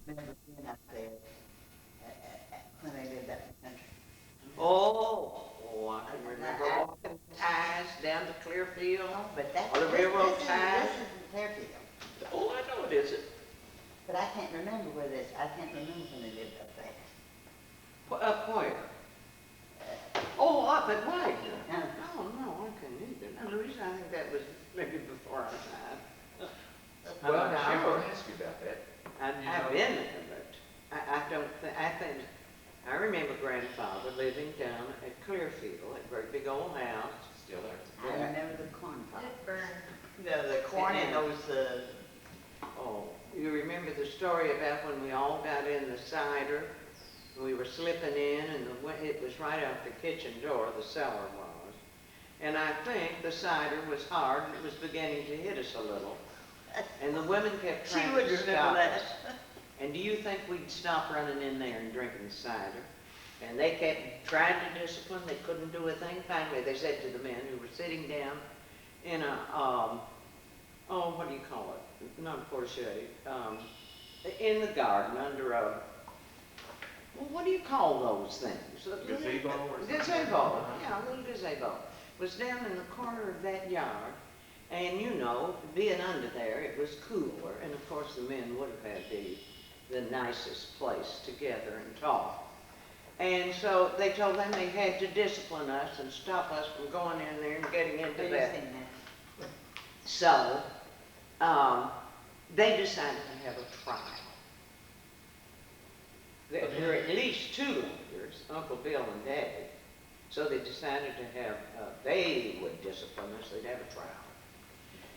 remember being up there when they lived up in the country. Oh, I I, can I, remember I, walking ties down to Clearfield, oh, but that's, or the railroad ties. this isn't Fairfield. Oh, I know it isn't. But I can't remember where this, I can't remember when they lived up there. Up where? Uh, Oh, up at Wagner. uh, Oh, no, I couldn't either. Now, Louise, I think that was maybe before our time. I'm Well, not now, I was sure. going to ask you about that. I've been there, but I don't think, I think, I remember grandfather living down at Clearfield, that great big old house. Still there. I Yeah. remember the corn pop. It burned. The corn and those, Oh, you remember the story about when we all got in the cider? We were slipping in and it was right out the kitchen door, the cellar was. And I think the cider was hard and it was beginning to hit us a little. And the women kept she trying would to remember stop that. us. And do you think we'd stop running in there and drinking cider? And they kept trying to discipline, they couldn't do a thing. Finally, they said to the men who were sitting down in a, oh, what do you call it? Not a portiere, in the garden under a, well, what do you call those things? Gazebo or something? Gazebo, yeah, a little gazebo. Was down in the corner of that yard. And you know, being under there, it was cooler. And of course, the men would have had the nicest place to gather and talk. And so they told them they had to discipline us and stop us from going in there and getting into Have you that. seen that? So they decided to have a trial. There were at least two lawyers, Uncle Bill and Daddy. So they decided to have, they would discipline us, they'd have a trial.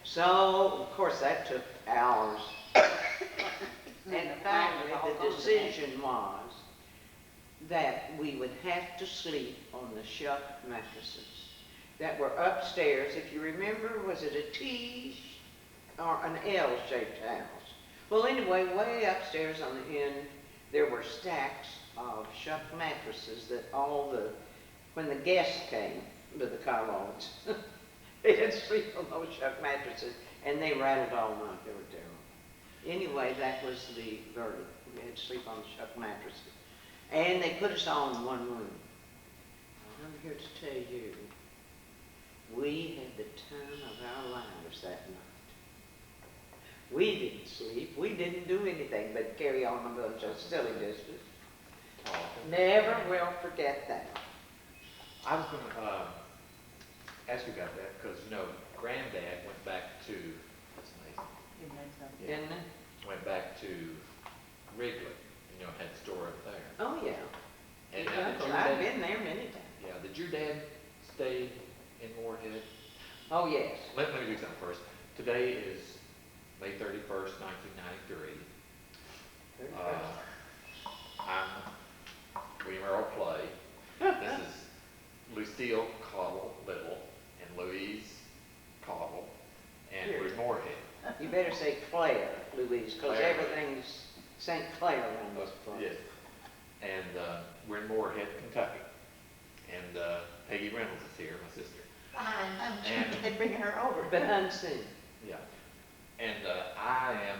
So, of course, that took hours. And finally, the decision was that we would have to sleep on the shuck mattresses that were upstairs. If you remember, was it a T or an L-shaped house? Well, anyway, way upstairs on the end, there were stacks of shuck mattresses that when the guests came to the Carlots, they had to sleep on those shuck mattresses, and they rattled all night. They were terrible. Anyway, that was the verdict. We had to sleep on the shuck mattresses. And they put us all in one room. I'm here to tell you, we had the time of our lives that night. We didn't sleep. We didn't do anything but carry on a bunch of silly business. Oh, Never will forget that. I was going to ask you about that because, you know, Granddad went back to, that's amazing, You know something? Yeah. Didn't it? went back to Wrigley, you know, had the store up there. Oh, yeah. And Yeah, now, did your I've dad, been there many times. yeah, did your dad stay in Morehead? Oh, yes. Let me do something first. Today is May 31st, 1993. I'm William Earl Clay. This is Lucille Caudill Little and Louise Caudill, and Here. we're in Morehead. You better say Claire, Louise, because Claire. everything's St. Clair around this place. Yes. And we're in Morehead, Kentucky. And Peggy Reynolds is here, my sister. Fine, I'm And- sure they bring her over. But unseen. Yeah. And I am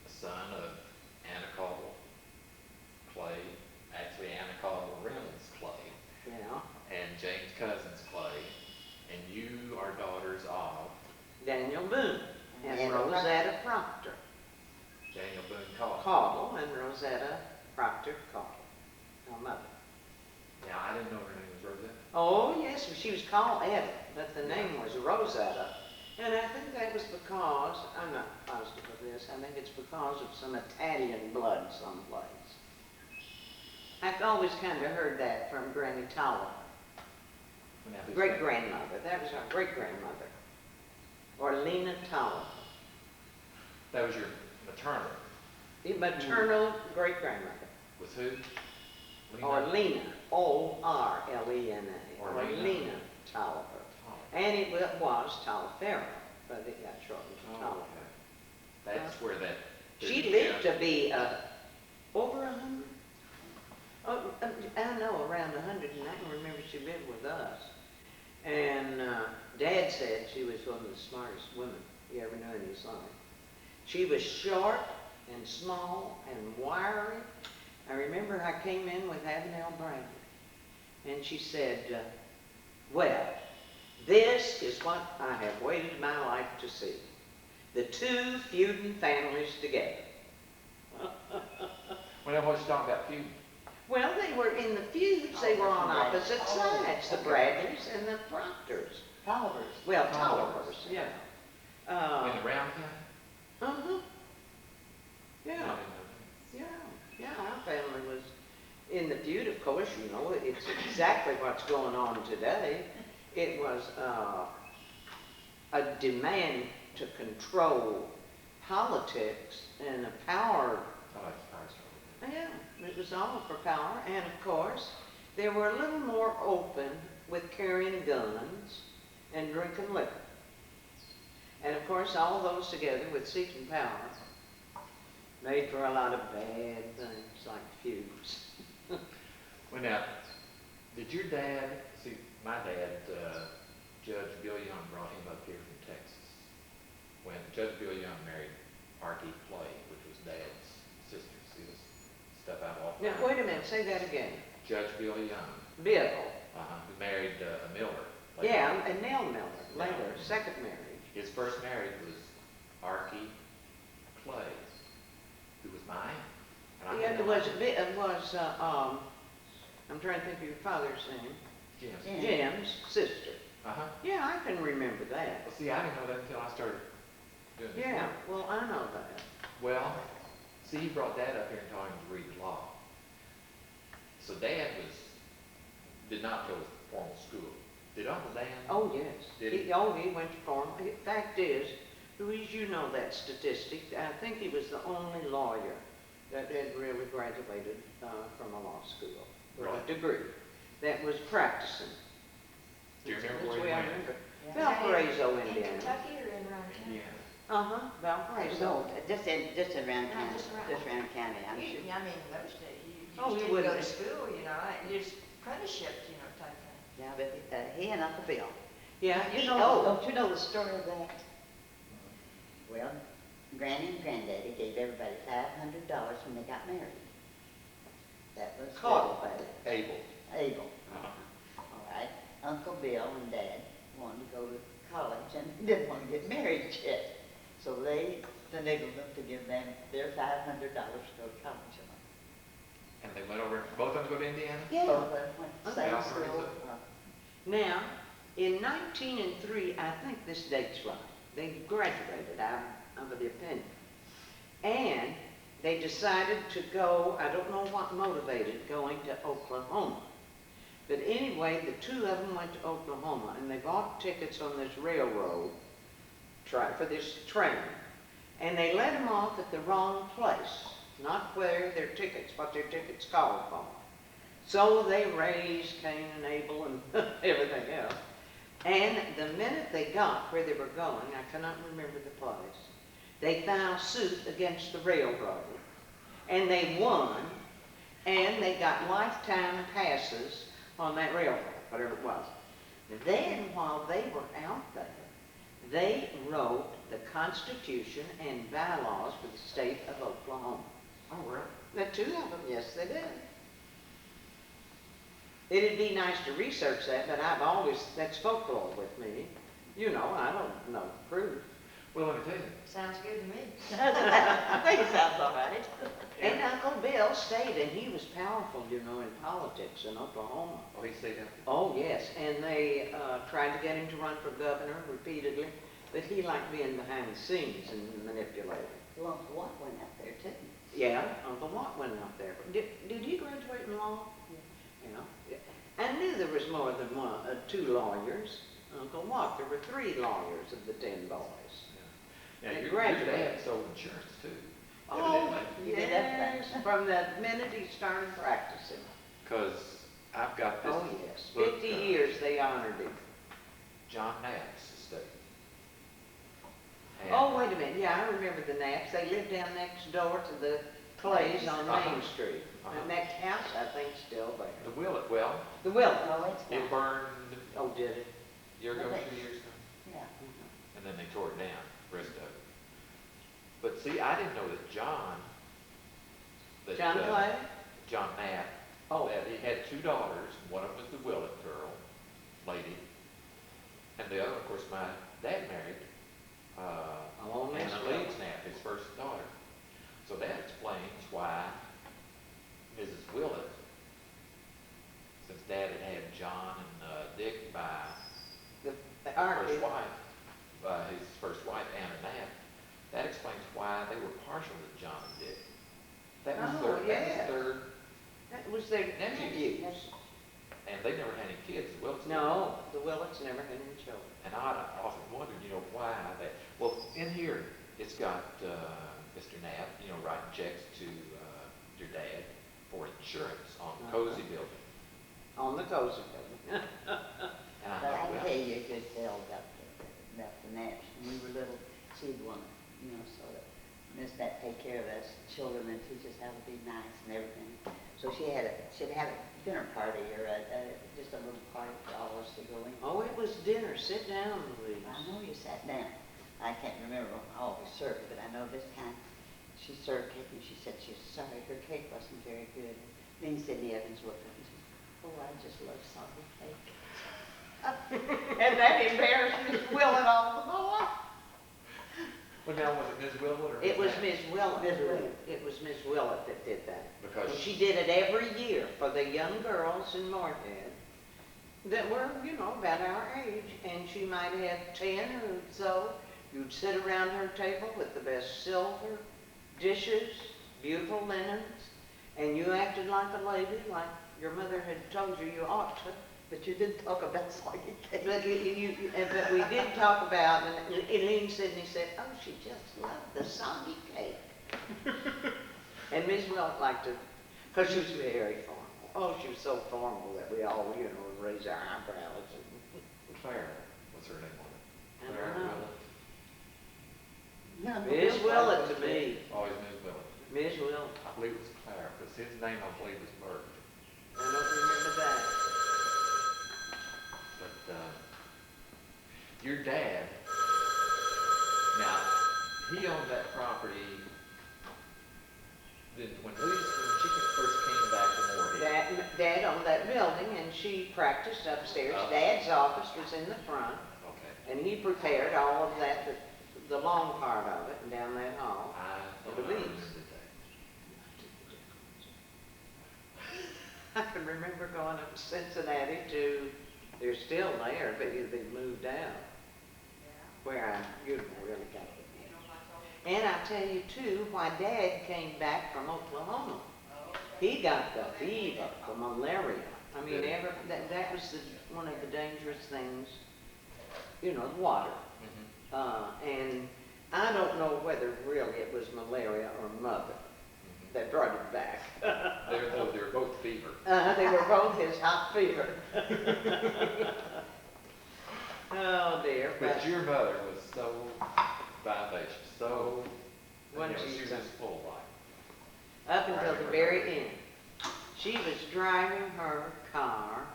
a son of Anna Caudill Clay, actually Anna Caudill Reynolds Clay, Yeah. and James Cousins Clay, and you are daughters of Daniel Boone and And Rosetta Proctor. Daniel Boone Caudill. Caudill and Rosetta Proctor Caudill. My mother. Now, I didn't know her name was Rosetta. Oh, yes, she was called Etta, but the name was Rosetta. And I think that was because, I'm not positive of this, I think it's because of some Italian blood someplace. I've always kind of heard that from Granny Toller, Now, who's that? great-grandmother. That was our great-grandmother. Or Lena Toller, That was your maternal. the maternal great-grandmother. Was who? Or Lena, O-R-L-E-N-A, Or or Lena. Lena Toller. Oh, And it was Taliaferro, but it got shortened to oh, Toller. okay. That's where that. She lived to be over 100. Oh, I know, around 100, and I can remember she lived with us. And Dad said she was one of the smartest women he ever knew in his life. She was short and small and wiry. I remember I came in with Avenel Brandon, and she said, well, this is what I have waited my life to see. The two feuding families together. Well, then what's talking about feuding? Well, they were in the feuds. They were on opposite sides, the Bradleys and the Proctors. Tollivers. Well, Tollivers, yeah. In the Round County? Uh-huh. No, I Yeah, didn't know yeah, our family was in the feud, of course, you know, it's exactly what's going on today. It was a demand to control politics and a power. that. I like the power story. Yeah, it was all for power, and of course, they were a little more open with carrying guns and drinking liquor. And of course, all those together with seeking power made for a lot of bad things like feuds. Well, now, did your dad, see, my dad, Judge Bill Young brought him up here from Texas. When Judge Bill Young married Artie Clay, which was Dad's sister. See this stuff I walked Now, around? wait a minute, say that again. Judge Bill Young, Bill. who married a Miller. later. Yeah, and Nell Miller, later, second marriage. His first marriage was Artie Clay, who was my aunt. And I Yeah, had it no was, idea. I'm trying to think of your father's name. Jim's. Yeah. Jim's sister. Uh-huh. Yeah, I can remember that. Well, see, I didn't know that until I started doing this Yeah, work. well, I know that. Well, see, he brought Dad up here and taught him to read the law. So Dad did not go to formal school. Did Uncle Dan? Oh, yes. Did he? He went to formal. The fact is, Louise, you know that statistic. I think he was the only lawyer that had really graduated from a law school with Really? a degree that was practicing. Do you remember That's where the he way I went? remember. Yeah. Valparaiso, In Indiana. Kentucky or in Round County? Yeah. Uh-huh, Valparaiso. No, just around No, county, just around. just around county, I'm sure. Yeah, I mean, in those days, you Oh, just you didn't go to wouldn't. school, you know, you just apprenticeship, you know, type thing. Yeah, but he and Uncle Bill. Yeah, you know. Don't you know the story of that? Well, Granny and Granddaddy gave everybody $500 when they got married. That was Caudill Abel. Abel. Uh-huh. All right. Uncle Bill and Dad wanted to go to college and didn't want to get married yet. So they finagled them to give them their $500 to go to college. And they went over, both of them go to Indiana? Yeah. Both of them went to same Okay. school. Now, in 1903, I think this date's right, they graduated, I'm of the opinion. And they decided to go, I don't know what motivated going to Oklahoma. But anyway, the two of them went to Oklahoma and they bought tickets on this railroad for this train. And they let them off at the wrong place, not where their tickets, what their tickets called for. So they raised Cain and Abel and everything else. And the minute they got where they were going, I cannot remember the place, they filed suit against the railroad. And they won, and they got lifetime passes on that railroad, whatever it was. Then, while they were out there, they wrote the Constitution and bylaws for the state of Oklahoma. Oh, really? The two of them, yes, they did. It'd be nice to research that, but that's folklore with me. You know, I don't know proof. Well, let me tell you. Sounds good to me. I think it sounds all right. And Uncle Bill stayed, and he was powerful, you know, in politics in Oklahoma. Oh, he stayed out there? Oh, yes, and they tried to get him to run for governor repeatedly, but he liked being behind the scenes and manipulating. Well, Uncle Watt went out there too. Yeah, Uncle Watt went out there. Did he graduate in law? Yeah. I knew there was more than two lawyers. Uncle Watt, there were 3 lawyers of the 10 boys. Now, They your graduated. dad sold insurance too. Oh, evidently. You did yes, everything. from the minute he started practicing. Because I've got this Oh, yes, book, 50 years they honored him. John Knapp's estate. And- Oh, wait a minute, yeah, I remember the Knapps. They lived down next door to the Clays on Uh-huh. Main Street. Uh-huh. And that house, I think, is still there. The Willet, well, The Will. No, it's it not. burned Oh, did it? a year ago, Okay. 2 years ago, Yeah. and then they tore it down, the rest of it. But see, I didn't know that John, John Clay? John Knapp, Oh. that he had two daughters. One of them was the Willett girl, lady, and the other, of course, my dad married Miss Anna Willett. Louise Knapp, his first daughter. So that explains why Mrs. Willett, since Dad had John and Dick by The his Archie. his first wife, Anna Knapp, that explains why they were partial to John and Dick. That was Oh, yeah. their That was their nephews. nephews. And they never had any kids, the Willets did. No, the Willets never had any children. And I often wondered, why they, well, in here, it's got Mr. Knapp, writing checks to your dad for insurance on the Cozy building. On the Cozy building. And I But thought, I well, tell you a good tale about the Naps. When we were little, she'd want to, sort of, Miss Nat take care of us children and teach us how to be nice and everything. So she'd have a dinner party or just a little party for all of us to go in. Oh, it was dinner. Sit down, Louise. I know you sat down. I can't remember how we served it, but I know this time she served cake and she said she was sorry her cake wasn't very good. Then Sidney Evans looked at me and said, "Oh, I just love soggy cake." And that embarrassed Miss Willett all the more. well, now, was it Ms. Willett or? It was Knapp? Miss Willett. Miss Willett. It was Miss Willett that did that. Because And she did it every year for the young girls in Morehead that were, about our age. And she might have 10 or so. You'd sit around her table with the best silver, dishes, beautiful linens, and you acted like a lady, like your mother had told you you ought to. But you didn't talk about soggy cake. But, but we did talk about, and Eileen Sidney said, "Oh, she just loved the soggy cake." And Miss Willett liked to, because she was very formal. Oh, she was so formal that we all, raise our eyebrows. Claire, what's her name on I it? don't Claire know. Willett? Miss Willett to me. Always Ms. Willett. Miss Willett. I believe it was Claire, because his name, I believe, was Bert. I don't remember that. But your dad, now, he owned that property. When she first came back to Morehead. Dad owned that building, and she practiced upstairs. Oh. Dad's office was in the front, Okay. and he prepared all of that, the long part of it, and down that hall. I The thought I Louise. remembered that. I can remember going up to Cincinnati they're still there, but they moved out. Where I, really got it. And I tell you too, why Dad came back from Oklahoma. He got the fever, the malaria. I mean, that was one of the dangerous things, the water. Mm-hmm. And I don't know whether really it was malaria or mother that brought it back. They were both fever. They were both his hot fever. Oh dear. But your mother was so vivacious, so, Wasn't she she was so- just full of life. Up until the very end. She was driving her car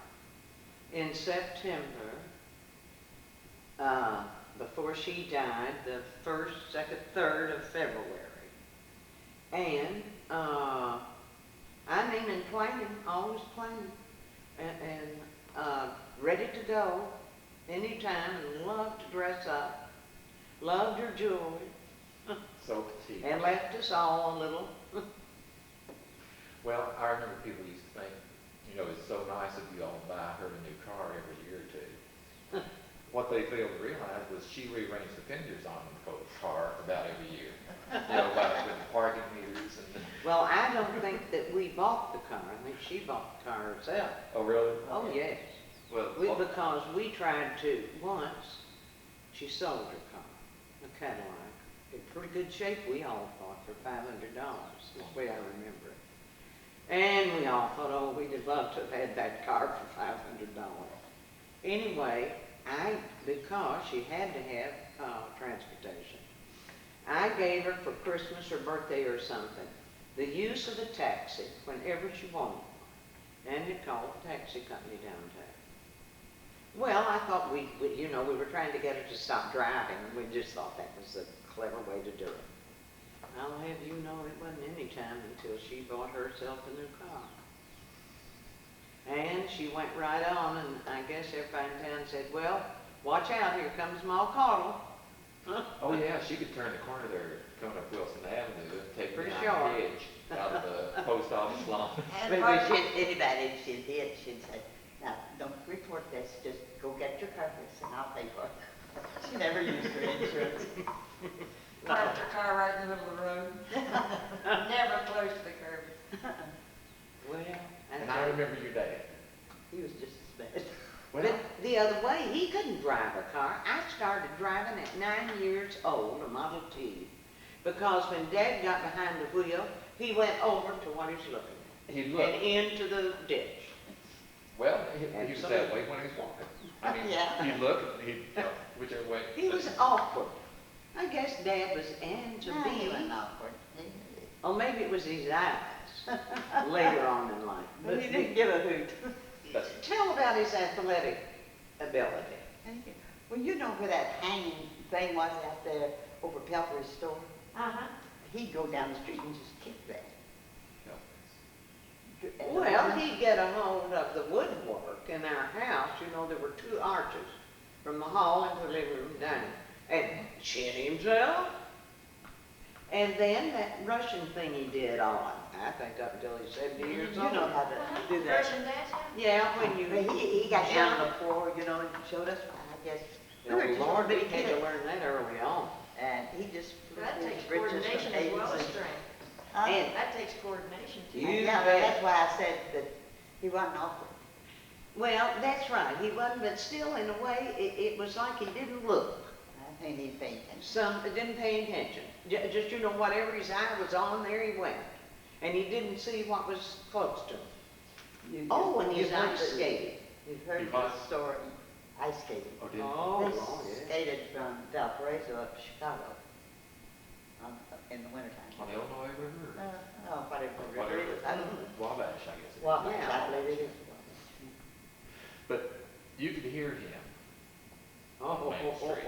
in September, before she died, the 1st, 2nd, 3rd of February. And, and planning, always planning, and ready to go anytime, and loved to dress up, loved her jewelry, So petite. and left us all a little. Well, I remember people used to think, it's so nice of you all to buy her a new car every year or two. What they failed to realize was she rearranged the fenders on the car about every year. With the parking meters and the... Well, I don't think that we bought the car. I think she bought the car herself. Oh, really? Oh, yes. Well, Because we tried to, once, she sold her car, a Cadillac, in pretty good shape, we all thought, for $500, the way I remember it. And we all thought, oh, we'd have loved to have had that car for $500. Anyway, because she had to have transportation, I gave her for Christmas or birthday or something the use of a taxi whenever she wanted one, and it called the taxi company downtown. Well, I thought we were trying to get her to stop driving, and we just thought that was a clever way to do it. time until she bought herself a new car. And she went right on, and I guess everybody in town said, well, watch out, here comes Ma Caudill. Oh, yeah, she could turn the corner there, coming up Wilson Avenue, and take For down sure. the hedge out of the post office lawn. And Maybe part- anybody she'd hit, she'd say, now, don't report this, just go get your covers and I'll pay for it. She never used her insurance. Parked her car right in the middle of the road. Never close to the curb. Well, And I remember your dad. He was just as bad. Well, but the other way, he couldn't drive a car. I started driving at 9 years old, a Model T, because when Dad got behind the wheel, he went over to what he was looking at. he And looked, into the ditch. well, he was that way when he was walking. I mean, Yeah. he'd look and he'd go whichever way. He was awkward. I guess Dad was and to No, he be. wasn't awkward. Or maybe it was his eyes later on in life. But he didn't give a hoot. That's, Tell about his athletic ability. Well, you know where that hanging thing was out there over Pelfrey's store? Uh-huh. He'd go down the street and just kick that. you know, And the Well, woman- he'd get a hold of the woodwork in our house. You know, there were 2 arches from the hall into the living room down. And shit himself. And then that Russian thing he did on, I think up until he's 70 years You old. know how to do that. Russian dance now? Yeah, when you, But he got down on the floor, you know, and showed us, I guess. we were oh just Lord, big we had to kids. learn that early on. And he just. That flew takes his britches coordination from as well as A's and- strength. Huh? And- That takes coordination too. You Yeah, bet. that's why I said that he wasn't awkward. Well, that's right, he wasn't, but still, in a way, it was like he didn't look. I think he paid attention. Didn't pay attention. Just, you know, whatever his eye was on, there he went. And he didn't see what was close to him. Oh, and his You've heard ice the- skating. You've heard You the what? story, ice skating. oh, did Oh, They Lord, yeah. skated from Valparaiso up to Chicago in the wintertime. on the Illinois River? Oh, whatever. the river Whatever, is. I don't know. Wabash, I guess it is. Well, Yeah. I believe it is. But you could hear him. Oh, Main Street.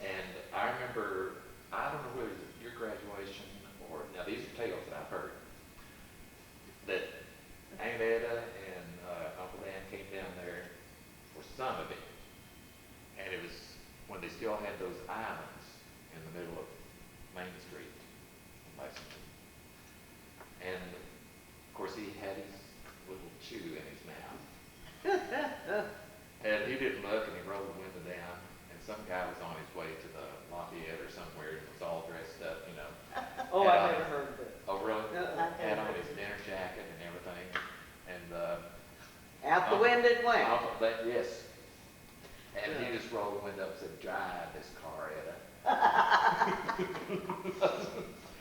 And I remember, I don't know whether it was your graduation or, now these are tales that I've heard, that Aunt Etta and Uncle Dan came down there for some of it. And it was when they still had those islands in the middle of Main Street in Lexington. And of course he had his little chew in his mouth. And he didn't look and he rolled the window down and some guy was on his way to the Lafayette or somewhere and was all dressed up, you know. Oh, And, I never heard of it. Oh, really? Had on Uh-uh. his dinner jacket and everything. And, Out the window it went. yes. And he just rolled the window up and said, drive this car, Etta.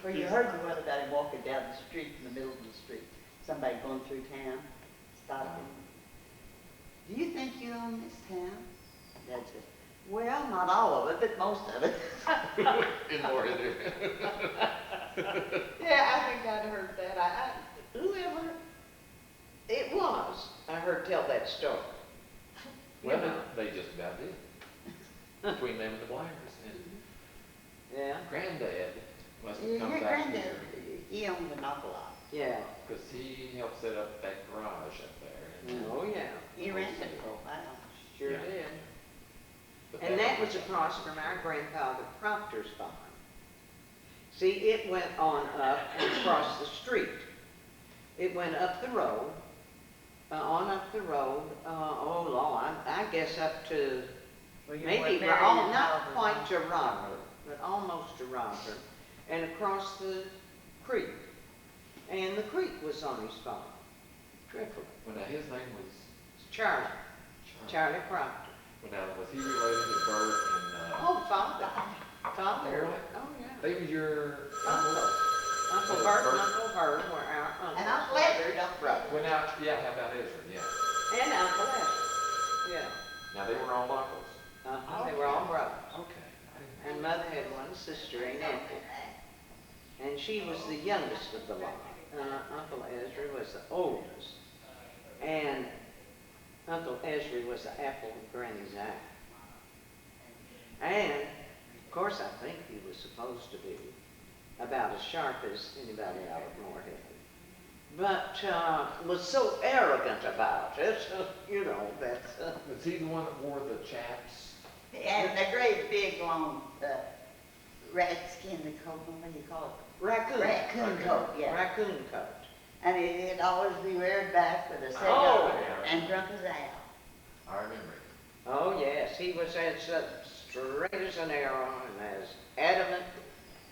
Well, you heard the one about him walking down the street in the middle of the street. Somebody going through town, stopped him. Do you think you own this town? Dad said, well, not all of it, but most of it. In Morehead. Yeah, I think I'd heard that. Whoever it was, I heard tell that story. You Well, know. they just about did. Between them and the Blyers. And Yeah, Granddad must have Your come back granddad, here he owned an awful lot. yeah. because he helped set up that garage up there. And, Oh, yeah. He rented it for a while. Sure Yeah. did. but And that was across from our grandfather Proctor's farm. See, it went on up and across the street. It went up the road, on up the road, oh Lord, I guess up to, Well, you maybe, weren't married in not Oliver, quite huh? to Robert, but almost to Robert, and across the creek. And the creek was on his farm. Dreadful. Well, now his name was Charlie, Charlie. Charlie Proctor. Well, now, was he related to Bert and, Oh, father. Father. Really? Oh, yeah. they were your Uncle. uncle? Uncle Bert and Uncle Herb were our uncles. And Uncle Edward, don't brother. Well, now, yeah, how about Ezra? Yeah. And Uncle Esther. Yeah. Now, they were all uncles. They were all brothers. Okay. I didn't And Mother had one sister, a nephew. And she was the youngest of the lot. Uncle Ezra was the oldest. And Uncle Ezra was the apple of Granny's eye. And, of course, I think he was supposed to be about as sharp as anybody out of Morehead. But was so arrogant about it, you know, that... Was he the one that wore the chaps? And the great big long rat skin coat, what do you call it? Raccoon. Raccoon coat, yeah. Raccoon coat. And he'd always be reared back with a cigar Oh, yeah. and drunk as ale. I remember it. Oh, yes, he was as straight as an arrow and as adamant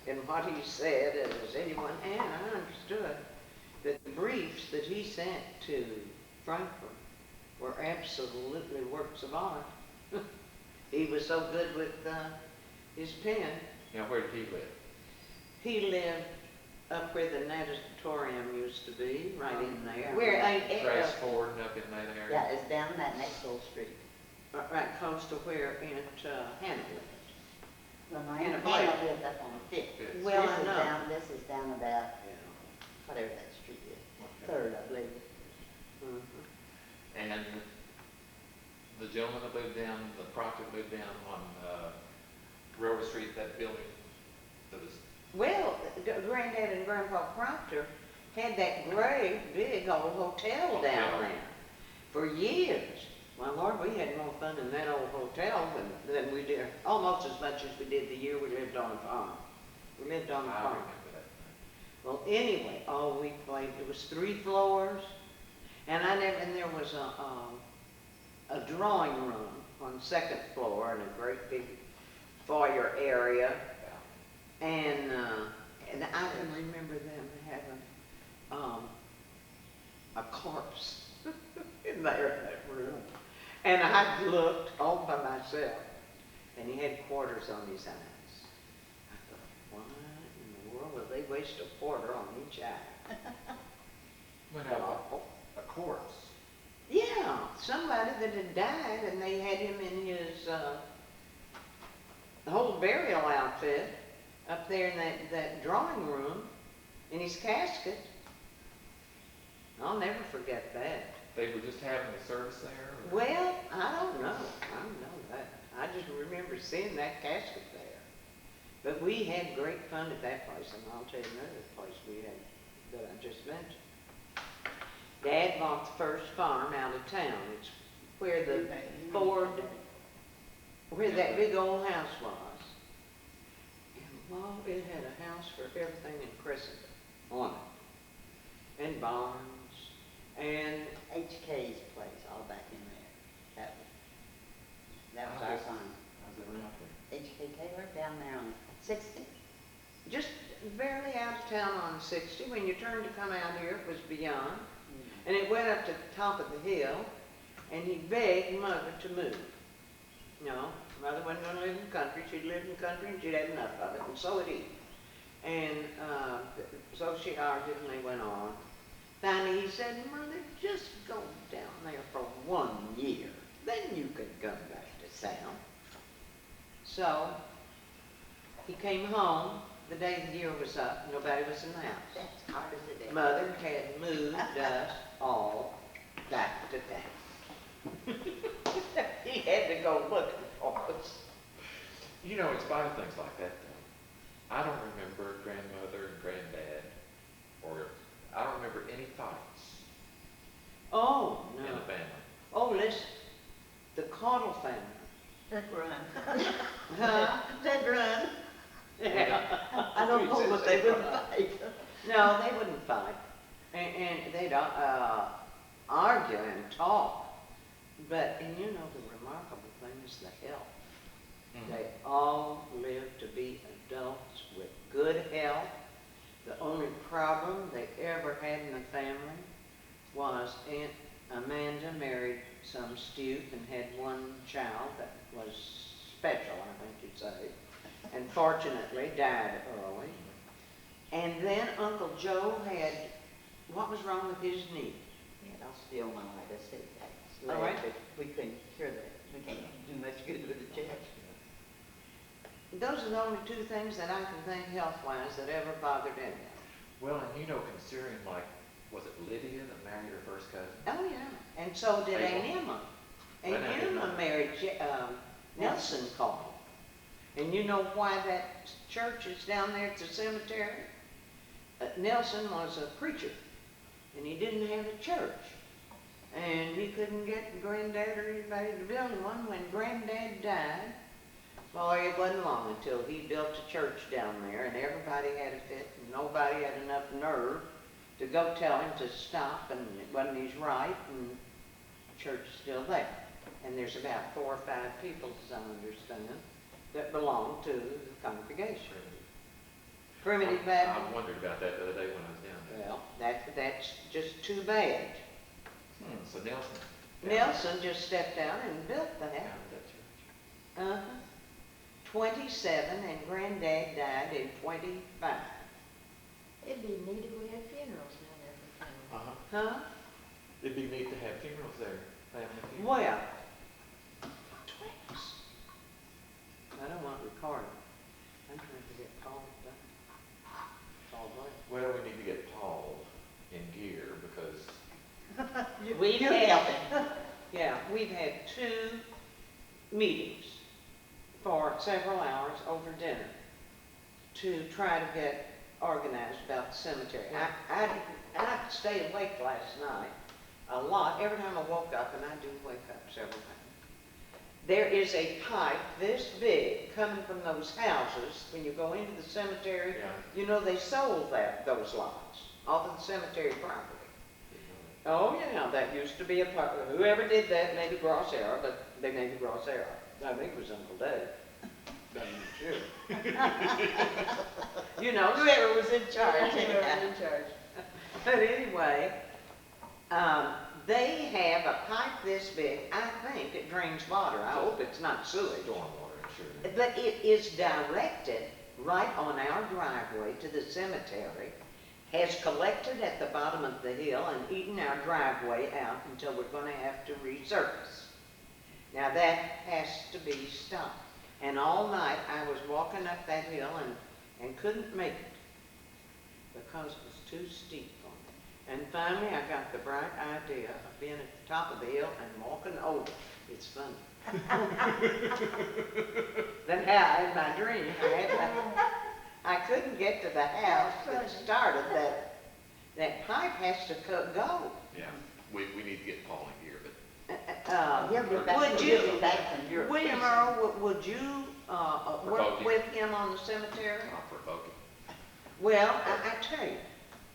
in what he said as anyone. And I understood that the briefs that he sent to Frankfurt were absolutely works of art. He was so good with his pen. Now, where did he live? He lived up where the natatorium used to be, right in there. Where Grass Ford and up in that area? yeah, it's down that next little street. Right close to where Hannah lived. Well, my In a aunt place. Hannah lived up on Fifth. Fifth. Well, This I is know. This is down about, whatever that street is, Third, I believe. Mhm. And the gentleman that lived down, the Proctor lived down on Railroad Street, that building that was, Well, Granddad and Grandpa Proctor had that great big old hotel down there for years. My Lord, we had more fun in that old hotel than we did, almost as much as we did the year we lived on a farm. We lived on a I farm. remember that. Well, anyway, we played, it was 3 floors, and there was a drawing room on the 2nd floor and a great big foyer area. And I can remember them having a corpse in there in that room. And I looked all by myself, and he had quarters on his eyes. I thought, what in the world will they waste a quarter on each eye? Well, now, a corpse. Yeah, somebody that had died, and they had him in his whole burial outfit up there in that drawing room, in his casket. I'll never forget that. They were just having a service there? Or? Well, I don't know. I don't know that. I just remember seeing that casket there. But we had great fun at that place, and I'll tell you another place we had that I just mentioned. Dad bought the first farm out of town. It's where the Ford, where that big old house was. And well, it had a house for everything in Christendom on it. And barns. And HK's place, all back in there. That was our farm. How's it around there? HK Taylor down there on 60. just barely out of town on 60. When you turned to come out here, it was beyond. And it went up to the top of the hill, and he begged Mother to move. No, Mother wasn't going to live in the country. She'd live in the country, and she'd had enough of it, and so it is. And so she argued, and they went on. Finally, he said, Mother, just go down there for 1 year. Then you can come back to town. So he came home the day the year was up. Nobody was in the house. That's hard as it is. Mother had moved us all back to town. He had to go looking for us. You know, in spite of things like that, though, I don't remember grandmother and granddad, or I don't remember any fights Oh, in no. the family. Oh, listen. The Caudill family. That run. Huh? That run. Yeah. I don't know what they would fight. No, they wouldn't fight. And they'd argue and talk. But, and you know, the remarkable thing is the health. They all lived to be adults with good health. The only problem they ever had in the family was Aunt Amanda married some Stuke and had one child that was special, I think you'd say, and fortunately died early. And then Uncle Joe had, what was wrong with his knee? He had osteomyelitis. All right. We couldn't cure that. We can't do much good with the chest. Those are the only two things that I can think health-wise that ever bothered anyone. Well, and you know, considering like, was it Lydia that married her first cousin? Oh, yeah. And so did Aunt Emma. Aunt Well, now, Emma married Nelson Caudill. And you know why that church is down there at the cemetery? Nelson was a preacher, and he didn't have a church. And he couldn't get Granddad or anybody to build him one. When Granddad died, boy, it wasn't long until he built a church down there, and everybody had a fit, and nobody had enough nerve to go tell him to stop, and it wasn't his right, and the church is still there. And there's about 4 or 5 people, as I understand, that belong to the congregation. Primitive Baptist. I wondered about that the other day when I was down there. Well, that's just too bad. So Nelson. Nelson just stepped out and built that. Founded that church. 27, and Granddad died in 25. It'd be neat if we had funerals down there for family. Huh? It'd be neat to have funerals there. Family funerals. Well, twins. I don't want to record it. I'm trying to get Paul done. Paul Blake. Well, we need to get Paul in gear because We've You're had, helping. yeah, we've had 2 meetings for several hours over dinner to try to get organized about the cemetery. I stayed awake last night a lot, every time I woke up, and I do wake up several times. There is a pipe this big coming from those houses when you go into the cemetery. Yeah. You know, they sold those lots off of the cemetery property. Oh, yeah, that used to be a part, whoever did that, maybe Gross Era, but they named it Gross Era. I think it was Uncle Dave. I'm sure. You know, Whoever was in charge. Whoever was in charge. But anyway, they have a pipe this big. I think it drains water. I hope it's not sewage. stormwater, I'm sure. But it is directed right on our driveway to the cemetery, has collected at the bottom of the hill and eaten our driveway out until we're going to have to resurface. Now that has to be stopped. And all night I was walking up that hill and couldn't make it because it was too steep for me. And finally I got the bright idea of being at the top of the hill and walking over. It's funny. Then in my dream, I couldn't get to the house that started that pipe has to go. Yeah, we need to get Paul in gear, but He'll be back, Would he'll you- be back from Europe. William Earl, would you work Provoking. with him on the cemetery? not provoking. Well, I tell you,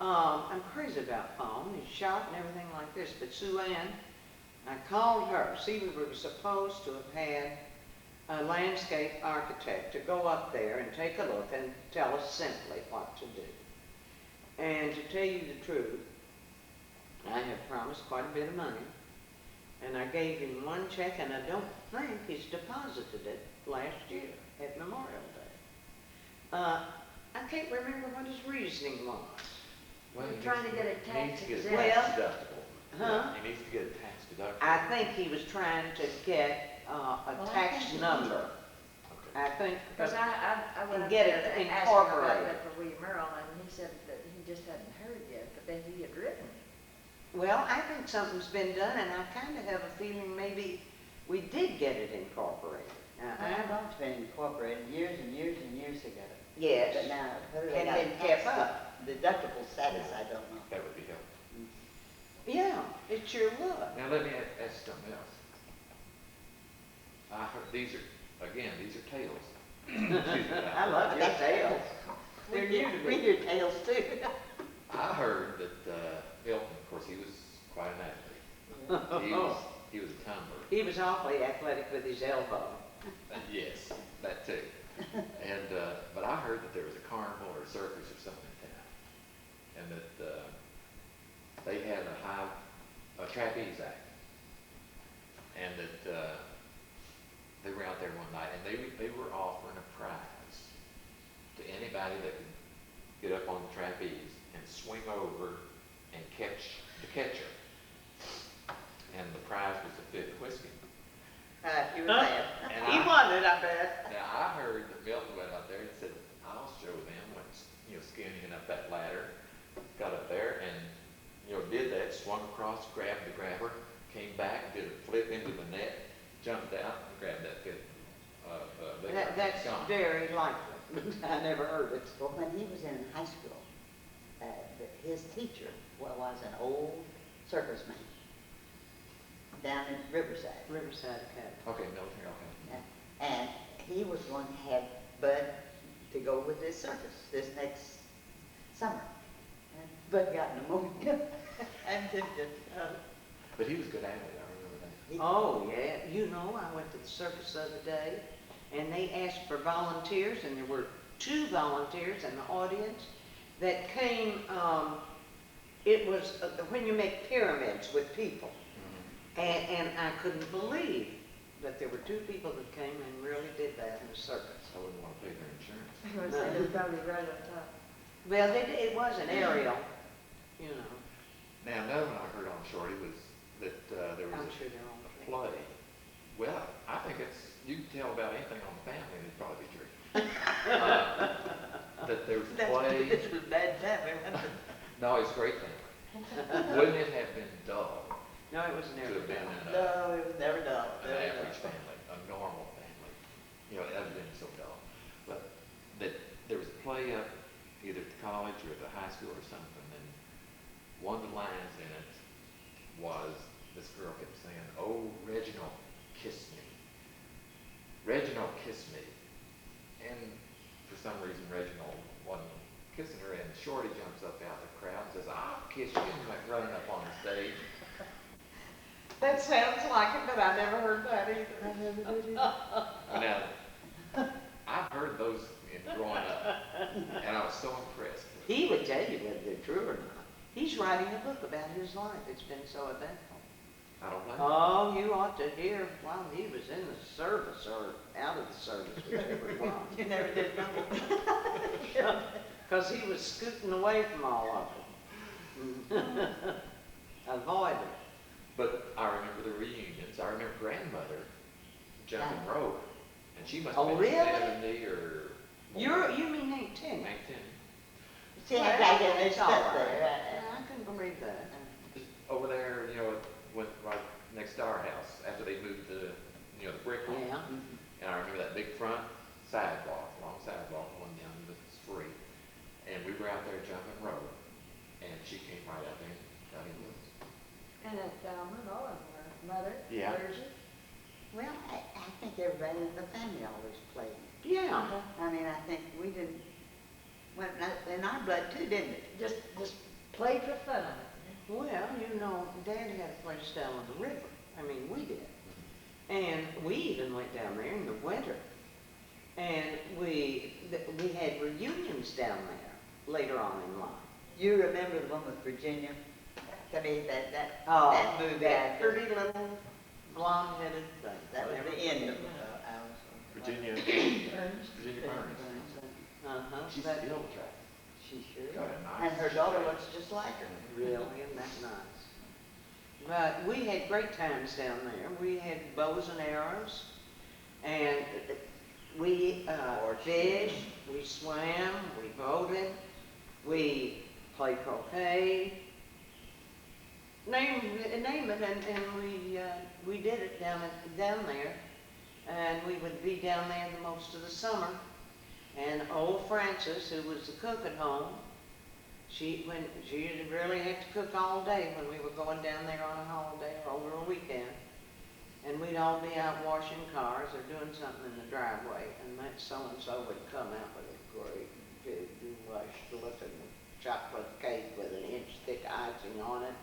I'm crazy about Paul, and he's shot and everything like this, but Sue Ann, I called her. See, we were supposed to have had a landscape architect to go up there and take a look and tell us simply what to do. And to tell you the truth, I have promised quite a bit of money, and I gave him one check, and I don't think he's deposited it last year at Memorial Day. I can't remember what his reasoning was. Well, We're he trying needs to get it he needs tax to get a exempt. tax Well, deductible. huh? Yeah, he needs to get a tax deductible. I think he was trying to get a Well, I tax think- number. Okay. I think, Because I went And up get there it to ask him about incorporated. that for William Earl, and he said that he just hadn't heard yet, but then he had written it. well, I think something's been done, and I kind of have a feeling maybe we did get it incorporated. Now, I thought it's been incorporated years and years and years ago. yes, But now, whether they and got been a kept tax up. deductible status, I don't know. That would be helpful. Yeah, it sure would. Now, let me ask something else. I heard, these are tales. Excuse me. I love your tales. They're new to We me. hear tales too. I heard that Milton, of course, he was quite an athlete. He was a tumbler. He was awfully athletic with his elbow. Yes, that too. And but I heard that there was a carnival or a circus or something in town, and that they had a trapeze act, and that they were out there one night, and they were offering a prize to anybody that could get up on the trapeze and swing over and catch the catcher. And the prize was a fifth whiskey. You were there. And He won it, I bet. Now, I heard that Milton went out there and said, I'll show them, went, skinnying up that ladder, got up there and, did that, swung across, grabbed the grabber, came back, did a flip into the net, jumped out, and grabbed that fifth liquor. That's Gone. very likely, but I never heard it. Well, when he was in high school, his teacher was an old circus man down in Riverside. Riverside Academy. Okay, military, okay. And he was going to have Bud to go with this circus this next summer. And Bud got pneumonia and didn't But he was good at it, I remember that. Oh, yeah. You know, I went to the circus the other day, and they asked for volunteers, and there were 2 volunteers in the audience that came, it was when you make pyramids with people. And I couldn't believe that there were 2 people that came and really did that in the circus. I wouldn't want to pay their insurance. I was saying, they're probably right on top. Well, it was an aerial, you know. Now, another one I heard on Shorty was that there was I'm a sure they're on the play. Well, I think you can tell about anything on the family, and it'd probably be true. That there was a play. This was bad timing. No, it's a great thing. Wouldn't it have been dull No, it was to never have been done. in No, it was never done. an average family, a normal family? You know, it hasn't been so dull. But that there was a play up either at the college or at the high school or something, and one of the lines in it was this girl kept saying, "Oh, Reginald, kiss me. Reginald, kiss me." And for some reason, Reginald wasn't kissing her, and Shorty jumps up out of the crowd and says, "I'll kiss you," and went running up on the stage. That sounds like it, but I never heard that either. Now, I've heard those in growing up, and I was so impressed. He would tell you whether they're true or not. He's writing a book about his life. It's been so eventful. I don't blame Oh, you ought to hear while he was in the service or out of the service, whichever it was. You never did know. Because he was scooting away from all of it. Avoiding. But I remember the reunions. I remember grandmother jumping rope, and she must Oh, have been really? 70 or You mean Aunt Timmy? 19. See, I got to get It's mixed all up right. there. Yeah, I couldn't believe that. Just over there, you know, went right next to our house after they moved the brick wall. Yeah. And I remember that big front sidewalk, long sidewalk going down the street. And we were out there jumping rope, and she came right out there and got in with us. And at Thelma, and all of them were. Mother, Yeah. Virgin. Well, I think everybody in the family always played. Yeah. I mean, I think we didn't, went in our blood too, didn't it? Just played for fun. Well, you know, Dad had a place down on the river. I mean, we did. And we even went down there in the winter. And we had reunions down there later on in life. You remember the one with Virginia? I mean, that movie. That pretty little blonde-headed thing. That was the end of ours. Virginia, Burns. Virginia Burns. Uh-huh. She's That- still attractive. She sure Got is. a nice And her daughter shape. looks just like her. Really, isn't that nice? But we had great times down there. We had bows and arrows, and we fished, we swam, we boated, we played croquet. Name it, and we did it down there, and we would be down there the most of the summer. And old Frances, who was the cook at home, she really had to cook all day when we were going down there on a holiday or over a weekend. And we'd all be out washing cars or doing something in the driveway, and that so-and-so would come out with a great big lush-looking chocolate cake with an inch thick icing on it,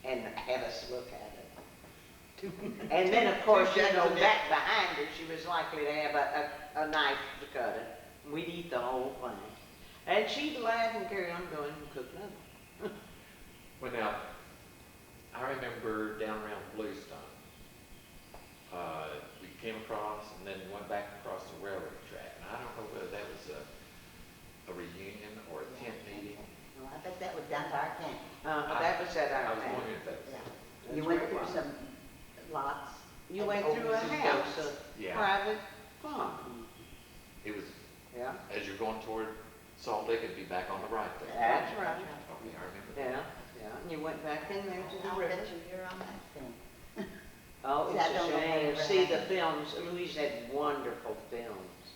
and have us look at it. And then, of course, you know, back behind her, she was likely to have a knife to cut it. We'd eat the whole thing. And she'd laugh and carry on going and cook another. Well, now, I remember down around Bluestone, we came across and then went back across the railroad track. And I don't know whether that was a reunion or a tent meeting. Well, I bet that was down to our camp. That was at I our was camp. wondering if that was. Yeah. You went through some lots. You and went over through a some house, goats. a Yeah. private farm. It was, Yeah, as you're going toward Salt Lake, it'd be back on the right there. that's right. Okay, I remember that. Yeah, yeah. And you went back in there to the I'll river. bet you're on that thing. Oh, See, it's I a don't know if I shame. ever See had the it. films. Louise had wonderful films.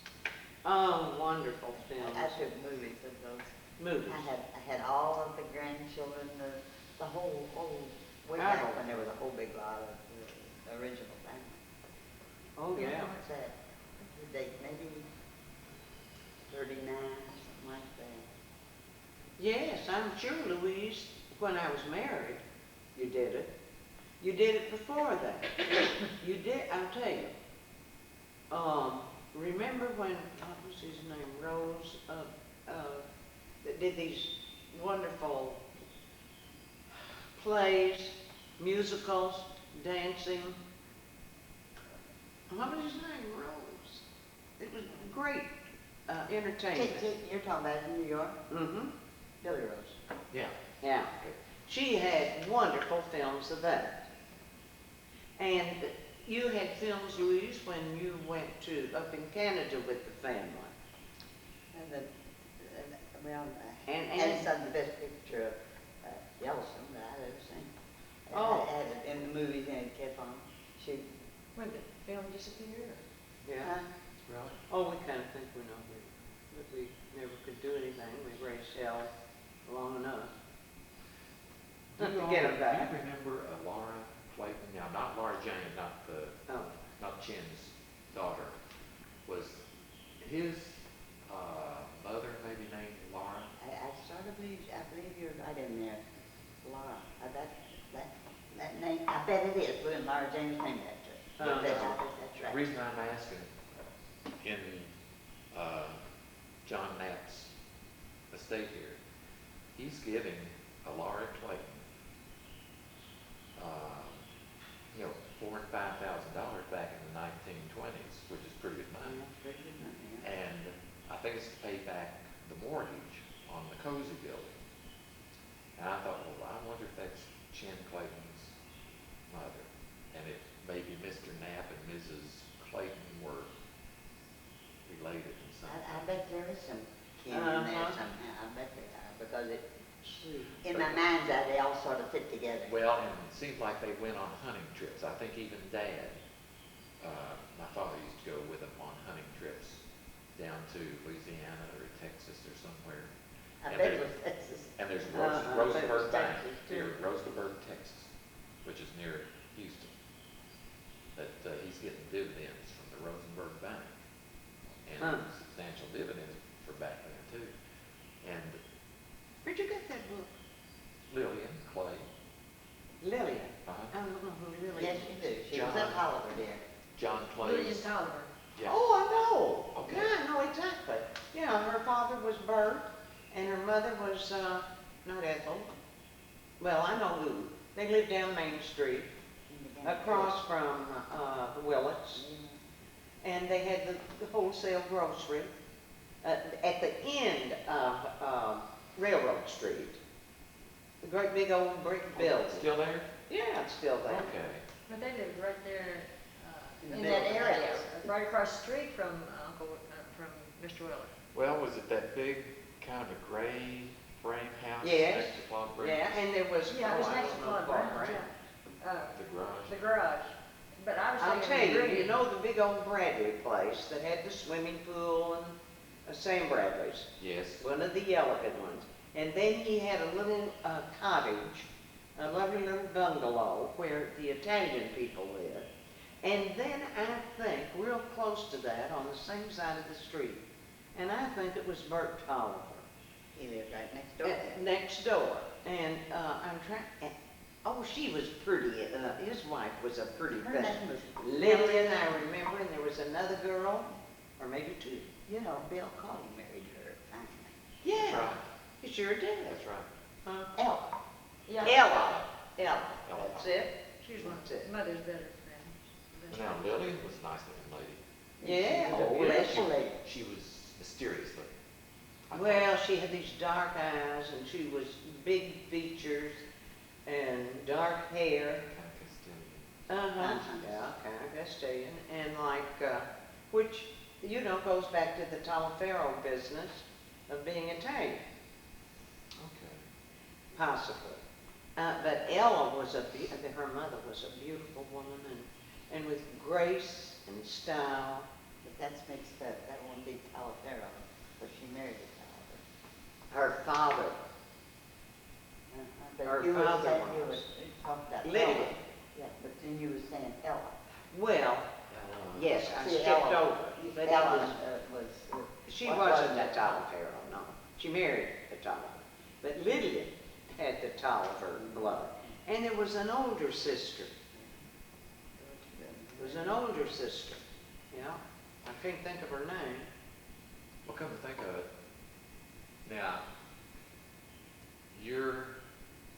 Oh, wonderful I films. took movies of those. Movies. I had all of the grandchildren, the whole, way back when there was a whole big lot of the original family. Oh, yeah. What's that? The date, maybe 39, something like that. Yes, I'm sure, Louise, when I was married, you did it. You did it before that. You did, I'll tell you. Remember when, what was his name, Rose, that did these wonderful plays, musicals, dancing. What was his name? Rose. It was great entertainment. You're talking about in New York? Mm-hmm. Billy Rose. Yeah. Yeah. She had wonderful films of that. And you had films, Louise, when you went to up in Canada with the family. And some of the best picture of Yellowstone that I've ever seen. And Oh. I had it in the movies and it kept on shooting. When did the film disappear? Yeah. Really? Oh, we kind of think we know, but we never could do anything. We raised hell long enough. Do you, Get 'em back. do you remember Laura Clayton? Now, not Laura Jane, Oh. not Chin's daughter. Was his mother maybe named Laura? I sort of believe, I believe you're right in there, Laura. That name, I bet it is, when Laura James named after it. Uh-huh. That's The right. reason I'm asking, in John Knapp's estate here, he's giving a Laura Clayton, $4,000 and $5,000 back in the 1920s, which is pretty good money. Yeah, pretty good money, yeah. And I think it's to pay back the mortgage on the Cozy building. And I thought, well, I wonder if that's Chin Clayton's mother. And if maybe Mr. Knapp and Mrs. Clayton were related in some I way. bet there is some kin in there Uh-huh. somehow. I bet they are, because Shoot. in my mind's eye, they all sort of fit together. Well, and it seemed like they went on hunting trips. I think even Dad, my father used to go with them on hunting trips down to Louisiana or Texas or somewhere. I And bet they- it was Texas. And there's Uh-huh. Rosenberg Bank Texas, too. here, Rosenberg, Texas, which is near Houston. That he's getting dividends from the Rosenberg Bank. And Huh. substantial dividends for back then too. And Where'd you get that book? Lillian Clay, Lillian. uh-huh. I don't know who Lillian Yes, is. you do. She was John. at Oliver there. John Lillian Clay's. Tolliver. Yeah. Oh, I know. Okay. Yeah, I know exactly. Yeah, her father was Bert, and her mother was, not Ethel. Well, I know who. They lived down Main Street, across from, the Willets, and they had the wholesale grocery, at the end of, Railroad Street. The great big old brick building. Still there? Yeah, it's still there. Okay. But they lived right there, In the in middle that of the area, house. right across the street from from Mr. Willard. Well, was it that big kind of a gray frame house Yes. next to Claude Brown? Yeah, and there was, Yeah, it was oh, I next to don't know, Claude Claude Brown's, Brown. yeah. The garage? The garage. But I was I'll thinking. tell you, green. you know the big old Bradley place that had the swimming pool and Sam Bradley's, Yes. one of the elegant ones. And then he had a little cottage, a lovely little bungalow where the Italian people lived. And then I think real close to that on the same side of the street, and I think it was Bert Tolliver. He lived right next door. Next door. And I'm trying, oh, she was pretty, his wife was a pretty Her thing. name was, Lillian, I remember, and there was another girl, or maybe two. you know, Bill Caudill married her finally. Yeah, That's right. he sure did. That's right. Ella. Yeah. Ella. Ella, Ella. that's it. She was That's it. mother's better But friend. now Lillian was a nice looking lady. Yeah, Oh, beautiful beautiful lady. She was mysterious looking. I thought. Well, she had these dark eyes, and she was big features and dark hair. Kind of Castilian. Uh-huh, yeah, kind of Castilian, and like, which, you know, goes back to the Talafero business of being Italian, Okay. possibly. But Ella was her mother was a beautiful woman, and with grace and style, But that's mixed up. That won't be Talifero, but she married a Talifer. Her father, But Her you were father saying, you was were talking about Lydia. Ella. Yeah, but then you were saying Ella. well, yes, I See, skipped Ella- over. But it Ella was, she what wasn't was a it? Talifero, no. She married a Talifer. But Lydia had the Talifer blood. And there was an older sister. There was an older sister, yeah. I can't think of her name. Well, come to think of it, now, your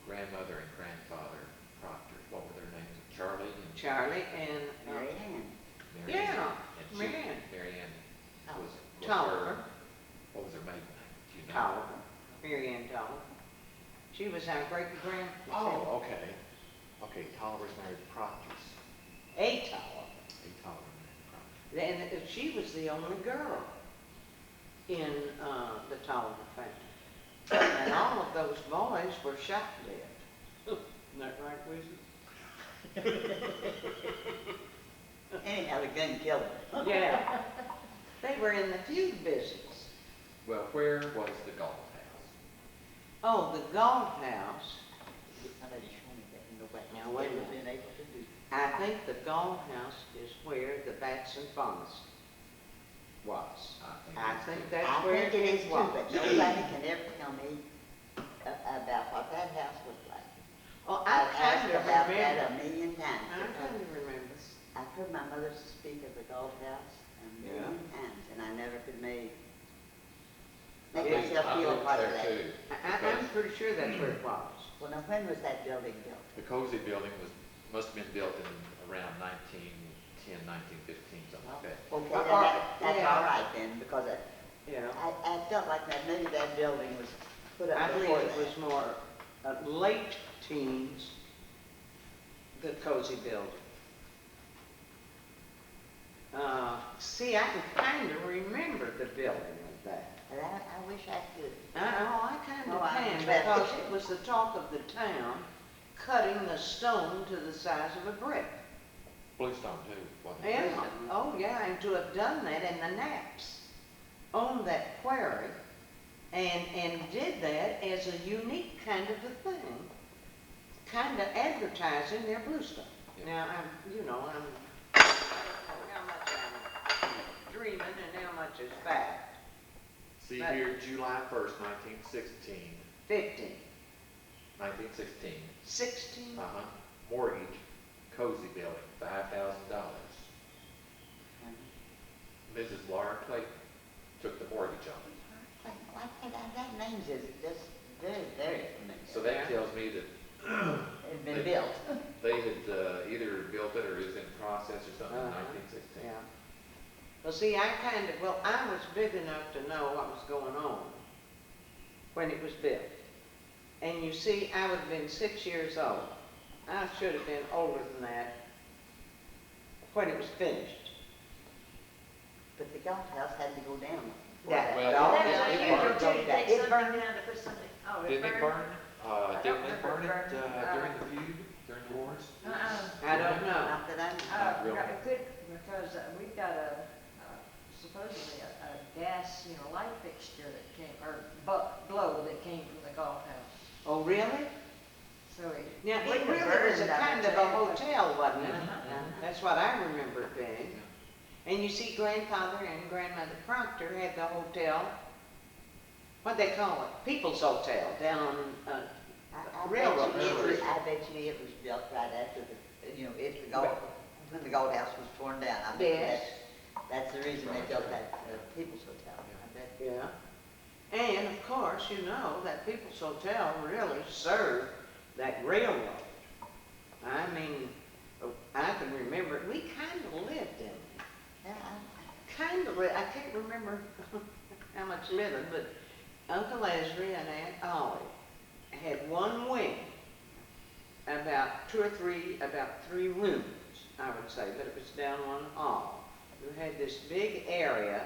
grandmother and grandfather Proctor, what were their names? Charlie and Charlie and, Mary Ann. Mary yeah, Ann. And Mary Ann. Mary Ann was Talifer. her, what was her maiden name? Do you know? Talifer, Mary Ann Talifer. She was our great-grandmother. Oh, okay. Okay, Tolliver's married to Proctor's. A Talifer. A Tolliver married Proctor. And she was the only girl in the Talifer family. And all of those boys were shot dead. Isn't that right, Louise? Anyhow, the gun killed her. Yeah. They were in the feud business. Well, where was the golf house? Oh, the golf house, Somebody show me that in the way. Now, wait a They were minute. being able to do. I think the golf house is where the Batson Pharmacy was. I think that's I where think it is too, was. but nobody can ever tell me about what that house was like. Oh, I I've kind asked of about remember. that a million times. I kind of remember. I've heard my mother speak of the golf house a million times, and I never could make myself feel a part of that. I'm pretty sure that's where it was. Well, now, when was that building built? The Cozy building must have been built in around 1910, 1915, something like that. Okay, then that's yeah. all right then, because Yeah. I felt like that maybe that building was put up I believe before it that. was more late teens, the Cozy building. See, I can kind of remember the building of that. And I wish I could. I kind Oh, of I can, bet. because it was the talk of the town, cutting the stone to the size of a brick. Bluestone too, wasn't it? Yeah, oh yeah, and to have done that, and the Knaps owned that quarry, and did that as a unique kind of a thing, kind of advertising their bluestone. Yeah. Now, I'm how much I'm dreaming and how much is fact. See But- here, July 1st, 1916. 15, 1916. 16, Mortgage, Cozy building, $5,000. Mrs. Laura Clayton took the mortgage on it. That name is just very, very familiar. So that tells me that It's been built. they had either built it or it was in process or something in 1916. yeah. Well, see, I was big enough to know what was going on when it was built. And you see, I would have been 6 years old. I should have been older than that when it was finished. But the golf house had to go down. That Well, golf it house- burned. It burned. down to put something, Didn't it burn? I don't Didn't it remember burn it burning. during the feud, during the wars? I don't know. Not that I know. Really? It could, because we've got supposedly a gas, light fixture that came, or glow that came from the golf house. Oh, really? So it. Now, it wouldn't have really was a burned, I kind would of a say, but- hotel, wasn't it? Uh-huh. That's what I remember it being. And you see, grandfather and grandmother Proctor had the hotel, what'd they call it? People's Hotel down on Railroad Street. I bet you it was built right after when the golf house was torn down. I bet Yes. that's the reason they built that People's Hotel. I bet. Yeah. And of course, that People's Hotel really served that railroad. I mean, I can remember, we kind of lived in it. Yeah, I can't remember how much living, but Uncle Ezra and Aunt Ollie had one wing, about three rooms, I would say, but it was down one hall. You had this big area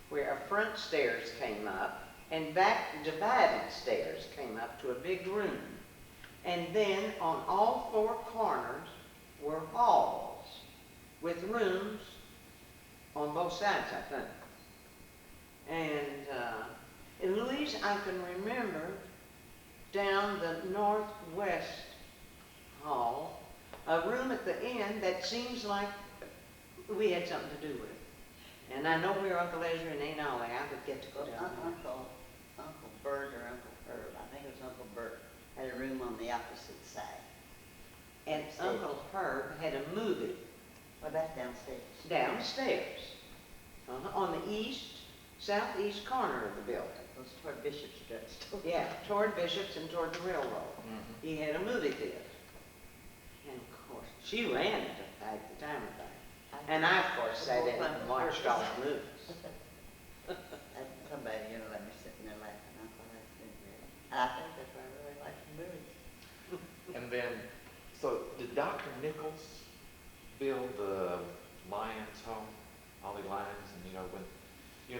where a front stairs came up and back divided stairs came up to a big room. And then on all four corners were halls with rooms on both sides, I think. And Louise, I can remember down the northwest hall, a room at the end that seems like we had something to do with it. And I know where Uncle Ezra and Aunt Ollie, I would get to go down there. Uncle Bert or Uncle Herb, I think it was Uncle Bert, had a room on the opposite side. And Uncle Herb had a movie Well, that's downstairs. downstairs, on the southeast corner of the building. It was toward Bishop's drugstore. Yeah, toward Bishop's and toward the railroad. Mhm. He had a movie theater. And of course, she ran it at the time of that. And I, of course, sat in it and watched all the movies. And somebody, let me sit in there laughing. I thought I didn't really. I think that's why I really like the movies. And then, so did Dr. Nichols build the Lions home, Ollie Lyons, and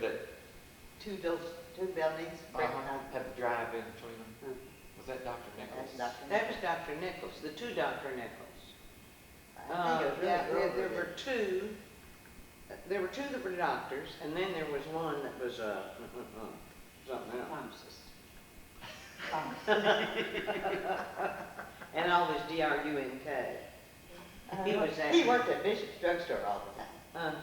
that Two buildings. had the drive-in between them? Hmm. Was that Dr. Nichols? That's Dr. That was Dr. Nichols, the two Dr. Nichols. I think it was really There good. were two. There were two that were doctors, and then there was one that was something else. Pharmacist. And always D-R-U-N-K. He worked at Bishop's drugstore all the time.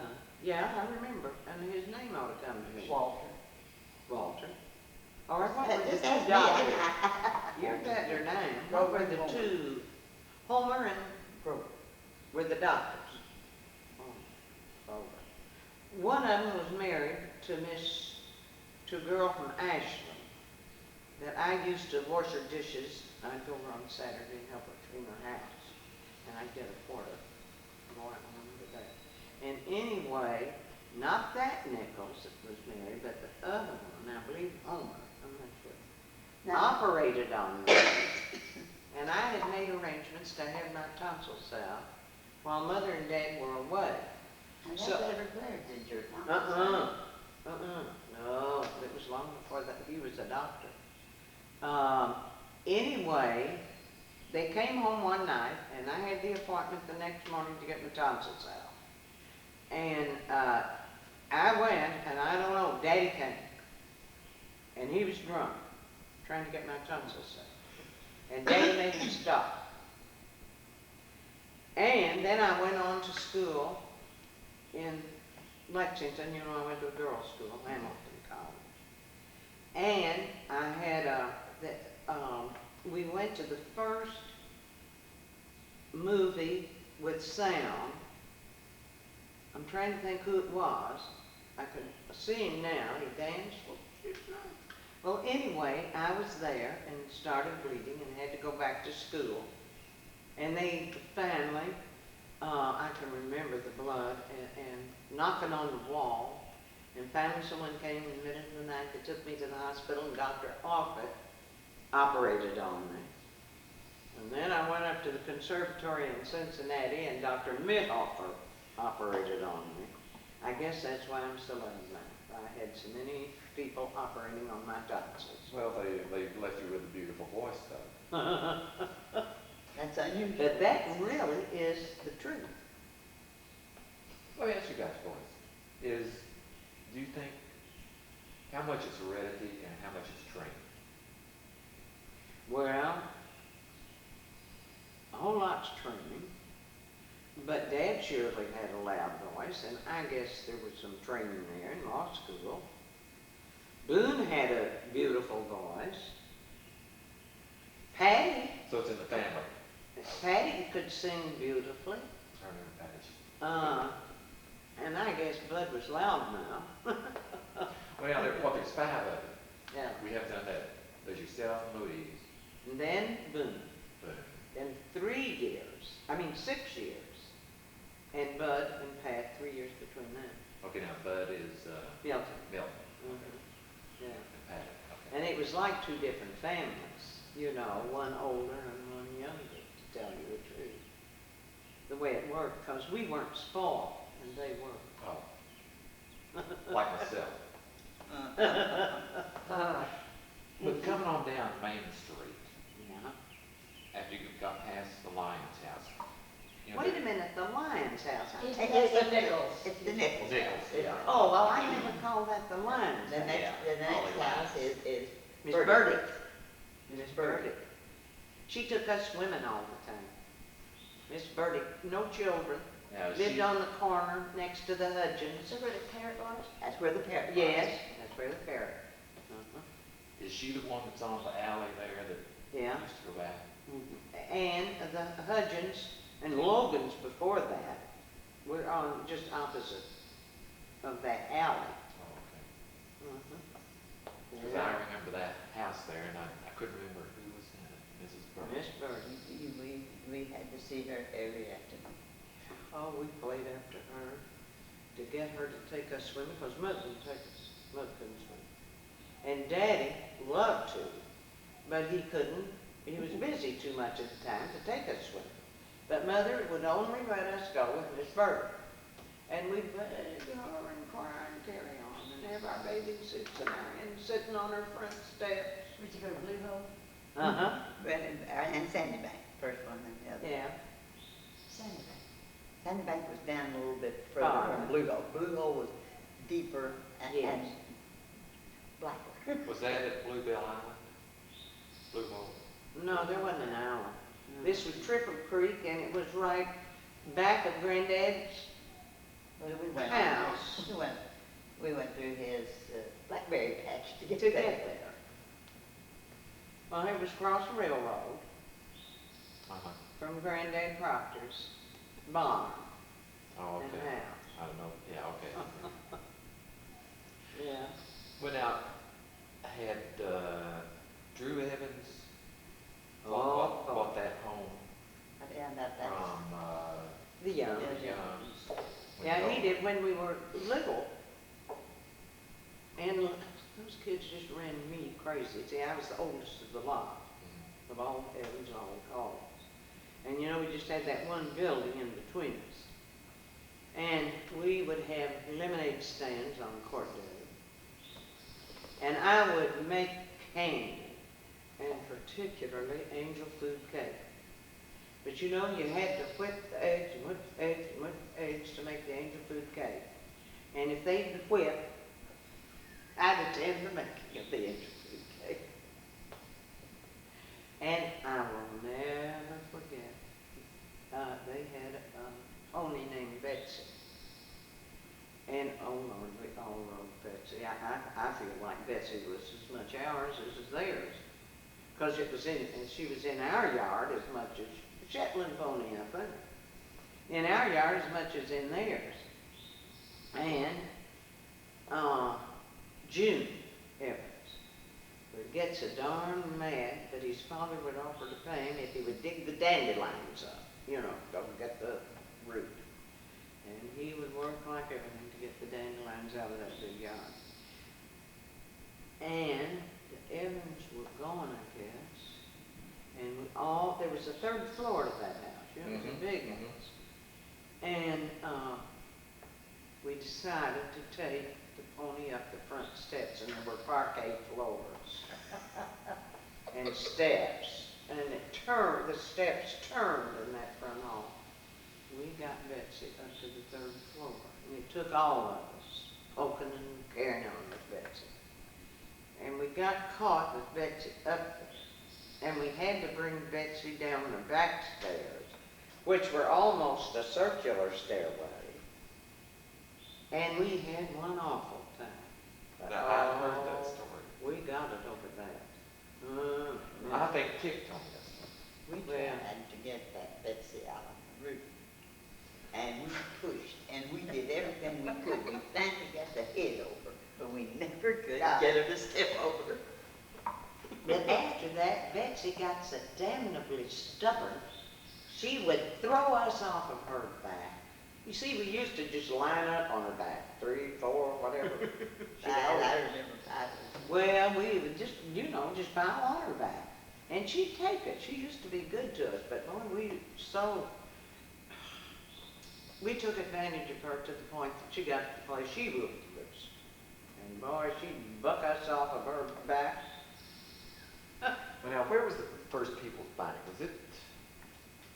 Yeah, I remember, and his name ought to come to me. Walter. Walter. Or what were the Just two ask me. doctors? You got their name. What were the Homer. two? Homer and Grover. were the doctors. One of them was married to a girl from Ashland that I used to wash her dishes. I'd go over on Saturday and help her clean her house, and I'd get a quarter. Boy, I remember that. And anyway, not that Nichols that was married, but the other one, I believe Homer, I'm not sure, Now, operated on me. And I had made arrangements to have my tonsils out while Mother and Dad were away. and so- that's ever Blair did your tonsils. No, it was long before that. He was a doctor. Anyway, they came home one night, and I had the appointment the next morning to get my tonsils out. And I went, and I don't know, Daddy came. And he was drunk, trying to get my tonsils out. And Daddy made him stop. And then I went on to school in Lexington. I went to a girls' school, Hamilton College. And I had we went to the first movie with sound. I'm trying to think who it was. I can see him now. He danced. Well, anyway, I was there and started bleeding and had to go back to school. And they finally, I can remember the blood and knocking on the wall. And finally someone came in the middle of the night. They took me to the hospital, and Dr. Offit operated on me. And then I went up to the conservatory in Cincinnati, and Dr. Mithofer operated on me. I guess that's why I'm still alive. I had so many people operating on my tonsils. Well, they left you with a beautiful voice, though. That's unusual. But that really is the truth. Let me ask you guys, boys, do you think, how much is heredity and how much is training? Well, a whole lot's training, but Dad surely had a loud voice, and I guess there was some training there in law school. Boone had a beautiful voice. Patty So it's in the family. could sing beautifully. I remember Patty. And I guess Bud was loud now. Well, there's 5 of them. Yeah. We have done that. There's yourself and Louise, And then Boone. but Then 6 years. And Bud and Pat, 3 years between them. okay, now Bud is Milton. Milton. Yeah. And Patty. Okay. And it was like 2 different families, one older and one younger, to tell you the truth. The way it worked, because we weren't spoiled, and they were. Oh. Like myself. Uh, But coming on down Main Street, Yeah. after you got past the Lions house, You know, Wait a minute, the Lions House. It's It's the Nichols. It's the Nichols. Nichols, yeah. Oh, well, I never called that the Lions. The next, Yeah, the next Holly house Lyons. is Miss Birdie. Birdie. Miss Birdie. She took us swimming all the time. Miss Birdie, no children, Now, is lived she, on the corner next to the Hudgens. Is that where the parrot was? That's where the parrot was. Yes, that's where the parrot. is she the one that's on the alley there that Yeah. used to go back? And the Hudgens and Logan's before that were on just opposite of that alley. Oh, okay. Mhm. Because I remember that house there, and I couldn't remember who was in it, Mrs. Burke. Miss Birdie. We had to see her every afternoon. Oh, we played after her to get her to take us swimming, because Mud wouldn't take us. Mud couldn't swim. And Daddy loved to, but he couldn't. He was busy too much at the time to take us swimming. But Mother would only let us go with Miss Birdie. And we'd beg her and cry and carry on, and have our bathing suits and sitting on her front steps. Would you go to Blue Hole? Uh-huh. And Sandy Bank, first one and the other. Yeah. Sandy Bank. Sandy Bank was down a little bit further Oh. from Blue Hole. Blue Hole was deeper and Yes. blacker. Was that at Bluebell Island? Blue Hole? No, there wasn't an island. This was Triple Creek, and it was right back of Granddad's Well, we went, house we went through his blackberry patch to get to there. get there. Well, it was across the railroad Uh-huh. from Granddad Proctor's barn Oh, and okay. house. I don't know, yeah, okay. Yeah. Well, now, had Drew Evans bought that home I found out that. from The young. the Youngs? when Yeah, y'all- he did when we were little. And those kids just ran me crazy. See, I was the oldest of the lot, Mhm. of all Evans, all Caudill. And you know, we just had that one building in between us. And we would have lemonade stands on court day. And I would make candy, and particularly angel food cake. But you know, you had to whip the eggs and whip the eggs and whip the eggs to make the angel food cake. And if they'd whip, I'd attend the making of the angel food cake. And I will never forget, they had a pony named Betsy. And oh Lord, we all rode Betsy. I feel like Betsy was as much ours as theirs. Because it was and she was in our yard as much as Shetland pony, I think. In our yard as much as in theirs. And June Evans gets so darn mad that his father would offer to pay him if he would dig the dandelions up, you know, go get the root. And he would work like everything to get the dandelions out of that big yard. And the Evans were gone, I guess. And there was a third floor to that house, you know, it was a big house. And we decided to take the pony up the front steps, and there were parquet floors and steps, and the steps turned in that front hall. We got Betsy up to the third floor, and it took all of us poking and carrying on with Betsy. And we got caught with Betsy up there, and we had to bring Betsy down the back stairs, which were almost a circular stairway. And we had one awful time. Now, I heard that story. We got it over that. I think Tick told us. We tried to get that Betsy out of the roof. And we pushed, and we did everything we could. We finally got the head over, but we never could get her to step over. But after that, Betsy got so damnably stubborn, she would throw us off of her back. You see, we used to just line up on her back, 3, 4, whatever. I remember that. Well, we would just, just pile on her back. And she'd take it. She used to be good to us, but boy, we took advantage of her to the point that she got to the place she ruled loose. And boy, she'd buck us off of her back. Well, now, where was the first people's fighting? Was it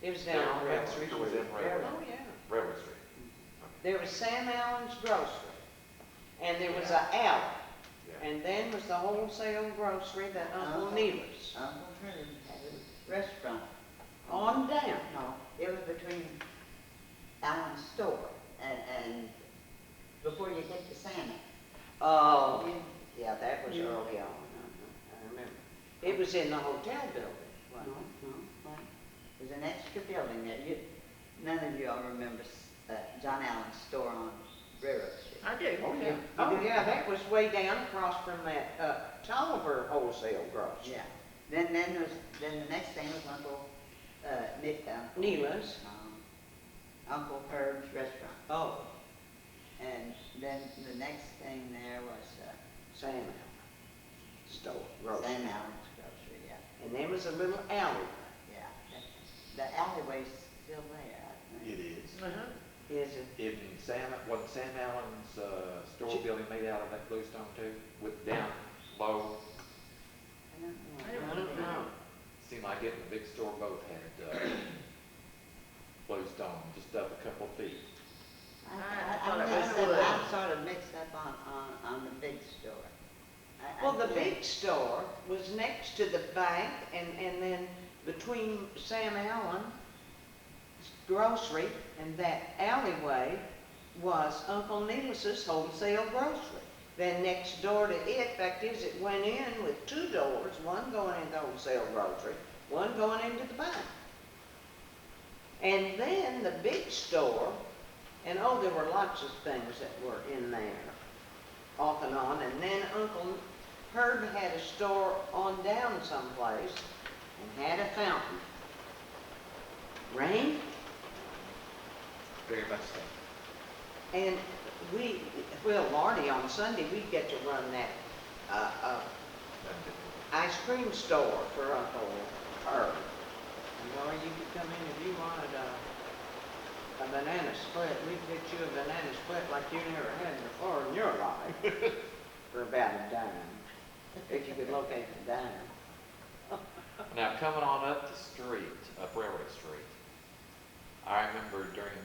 It was down on Railroad Street. It was in Railroad. Oh, yeah. Railroad Street. There was Sam Allen's grocery, and there was an alley, Yeah. and then was the wholesale grocery that Uncle Neela's. Uncle Herb had a restaurant. On down. No, it was between Allen's store and before you get to Santa. Oh, yeah, that was early on. I remember. It was in the hotel building. No, wasn't it? no, what? There's an extra building there. None of you all remember John Allen's store on Railroad Street. I do. Oh, yeah. Oh, yeah, that was way down across from that Tolliver wholesale grocery. Yeah. Then the next thing was Uncle Neela's. Uncle Herb's restaurant. Oh, And then the next thing there was Sam Allen store, grocery. Sam Allen's grocery, yeah. And there was a little alley. Yeah. The alleyway's still there, I think. It is. Uh-huh. Is it? Wasn't Sam Allen's store building made out of that bluestone too? With down low? I I don't know. Seemed like it and the big store both had bluestone, just up a couple feet. I thought it was wood. I'm sort of mixed up on the big store. Well, the big store was next to the bank, and then between Sam Allen's grocery and that alleyway was Uncle Neelis's wholesale grocery. Then next door to it, fact is, it went in with two doors, one going into wholesale grocery, one going into the bank. And then the big store, and oh, there were lots of things that were in there, off and on. And then Uncle Herb had a store on down someplace and had a fountain. Rain, Very much so. and Marty, on Sunday, we'd get to run that ice cream store for Uncle Herb. And boy, you could come in if you wanted a banana split. We'd get you a banana split like you never had before in your life for about a dime, if you could locate the dime. Now, coming on up the street, up Railroad Street, I remember during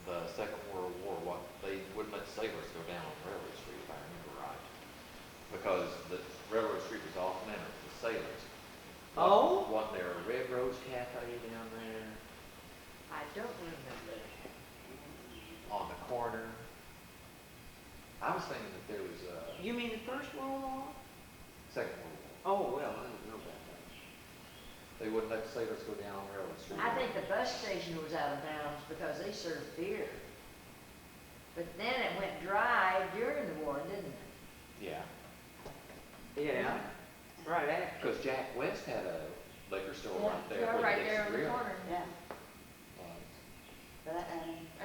the Second World War, they wouldn't let sailors go down on Railroad Street, if I remember right. Because the Railroad Street was off limits to sailors. Oh? Wasn't there a Red Rose Cafe down there I don't remember. on the corner? I was thinking that there was a You mean the First World War? Second World War. Oh, well, I don't know about that. They wouldn't let sailors go down on Railroad Street. I think the bus station was out of bounds because they served beer. But then it went dry during the war, didn't it? Yeah, Yeah, right after. because Jack West had a liquor store Yeah, right there. Yeah, where right the there on the Grill corner. Yeah, was. but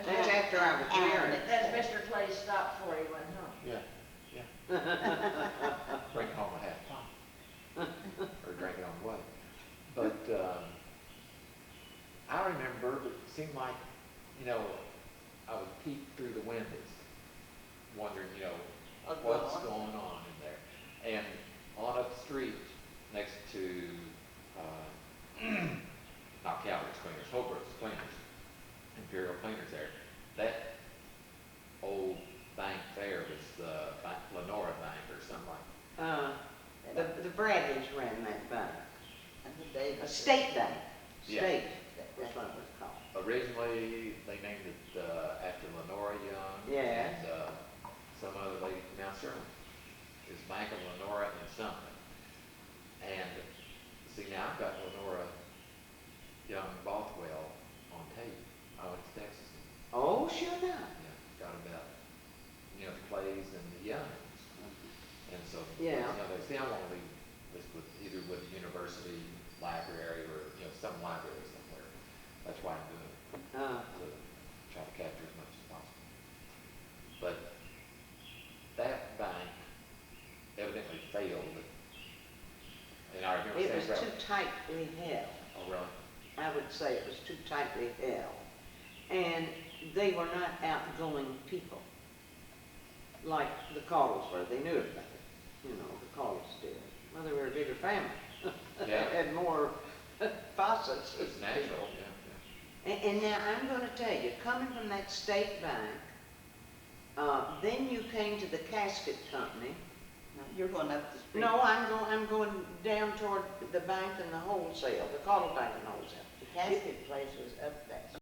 That's after I was married. That's Mr. Clay's stop before he went home. Yeah, yeah. Bring home a half pint. Or drink it on the way. But, I remember, it seemed like, I would peek through the windows, wondering, what's going on in there. And on up the street, next to, not Calvary's Cleaners, Holbrook's Cleaners, Imperial Cleaners there, that old bank there was the Lenora Bank or something like. The Bradleys ran that bank. and the Davis. A state bank. Yeah. State, that's what it was called. Originally, they named it after Lenora Young. Yes. And some other lady from Mount Sterling. It's Bank of Lenora and something. And see, now I've got Lenora Young Bothwell on tape. I went to Texas. Oh, sure enough. Yeah, got about, the Clays and the Youngs. And so, Yeah. they say I want to leave this with either with the university library or, some library somewhere. That's why I'm doing it, to try to capture as much as possible. But that bank evidently failed. And I remember It saying, was too tightly held. oh, really? I would say it was too tightly held. And they were not outgoing people like the Caudills were. They knew about it. The Caudills did. Well, they were a bigger family. Yeah. Had more faucets. It's natural, yeah, And now I'm gonna tell you, coming from that state bank, then you came to the casket company. No, you're going up the street. No, I'm going down toward the bank and the wholesale, the Caudill Bank and wholesale. The casket place was up that